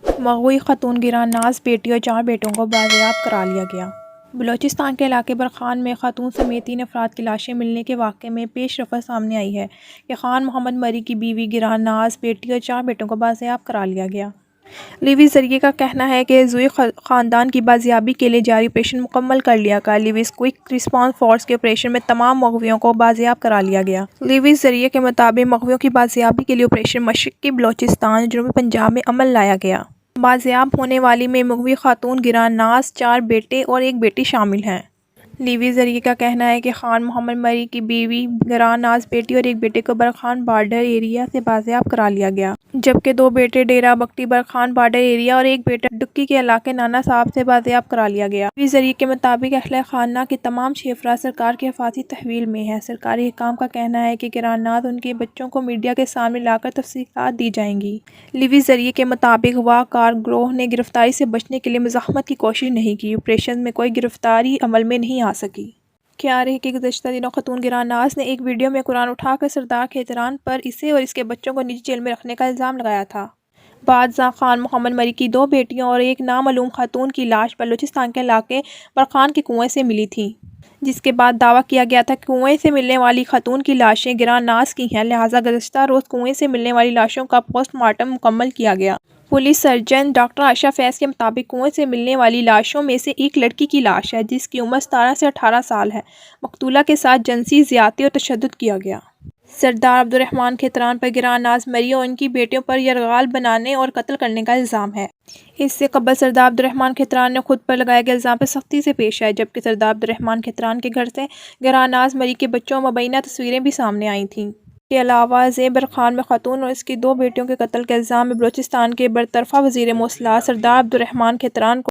مغوی خاتون گران ناز بیٹی اور 4 بیٹوں کو بازیاب کرا لیا گیا۔ بلوچستان کے علاقے برخان میں خاتون سمیت 3 افراد کی لاشیں ملنے کے واقعے میں پیش رفت سامنے آئی ہے کہ خان محمد مری کی بیوی گران ناز بیٹی اور 4 بیٹوں کو بازیاب کرا لیا گیا۔ لیوی ذریعے کا کہنا ہے کہ زوئی خاندان کی بازیابی کے لیے جاری آپریشن مکمل کر لیا گیا۔ لیویز کوئک رسپانس فورس کے آپریشن میں تمام مغویوں کو بازیاب کرا لیا گیا۔ لیویز ذریعے کے مطابق مغویوں کی بازیابی کے لیے آپریشن مشرقی بلوچستان جنوبی پنجاب میں عمل لایا گیا۔ بازیاب ہونے والی میں مغوی خاتون گران ناز، 4 بیٹے اور 1 بیٹی شامل ہیں۔ لیوی ذریعے کا کہنا ہے کہ خان محمد مری کی بیوی گران ناز بیٹی اور 1 بیٹے کو برخان بارڈر ایریا سے بازیاب کرا لیا گیا، جبکہ 2 بیٹے ڈیرہ بگٹی برخان بارڈر ایریا اور 1 بیٹا ڈکی کے علاقے نانا صاحب سے بازیاب کرا لیا گیا۔ لیوی ذریعے کے مطابق اہلِ خانہ کے تمام 6 افراد سرکار کی حفاظتی تحویل میں ہیں۔ سرکاری حکام کا کہنا ہے کہ گران ناز اور ان کے بچوں کو میڈیا کے سامنے لا کر تفصیلات دی جائیں گی۔ لیوی ذریعے کے مطابق واہ کار گروہ نے گرفتاری سے بچنے کے لیے مزاحمت کی کوشش نہیں کی۔ آپریشن میں کوئی گرفتاری عمل میں نہیں آ سکی۔ کیا رہے کہ گزشتہ دنوں خاتون گران ناز نے ایک ویڈیو میں قرآن اٹھا کر سردار کھیتران پر اسے اور اس کے بچوں کو نجی جیل میں رکھنے کا الزام لگایا تھا۔ بعد ازاں خان محمد مری کی 2 بیٹیوں اور ایک نامعلوم خاتون کی لاش بلوچستان کے علاقے برخان کے کنویں سے ملی تھی، جس کے بعد دعویٰ کیا گیا تھا کہ کنویں سے ملنے والی خاتون کی لاشیں گران ناز کی ہیں، لہٰذا گزشتہ روز کنویں سے ملنے والی لاشوں کا پوسٹ مارٹم مکمل کیا گیا۔ پولیس سرجن ڈاکٹر عائشہ فیض کے مطابق کنویں سے ملنے والی لاشوں میں سے ایک لڑکی کی لاش ہے، جس کی عمر 17 سے 18 سال ہے۔ مقتولہ کے ساتھ جنسی زیادتی اور تشدد کیا گیا۔ سردار عبدالرحمن کھیتران پر گران ناز مری اور ان کی بیٹیوں پر یرغمال بنانے اور قتل کرنے کا الزام ہے۔ اس سے قبل سردار عبدالرحمن کھیتران نے خود پر لگائے گئے الزام پر سختی سے پیش آئے، جبکہ سردار عبدالرحمن کھیتران کے گھر سے گران ناز مری کے بچوں اور مبینہ تصویریں بھی سامنے آئی تھیں۔ اس کے علاوہ زیب برخان میں خاتون اور اس کی 2 بیٹیوں کے قتل کے الزام میں بلوچستان کے برطرفہ وزیر مواصلات سردار عبدالرحمن کھیتران کو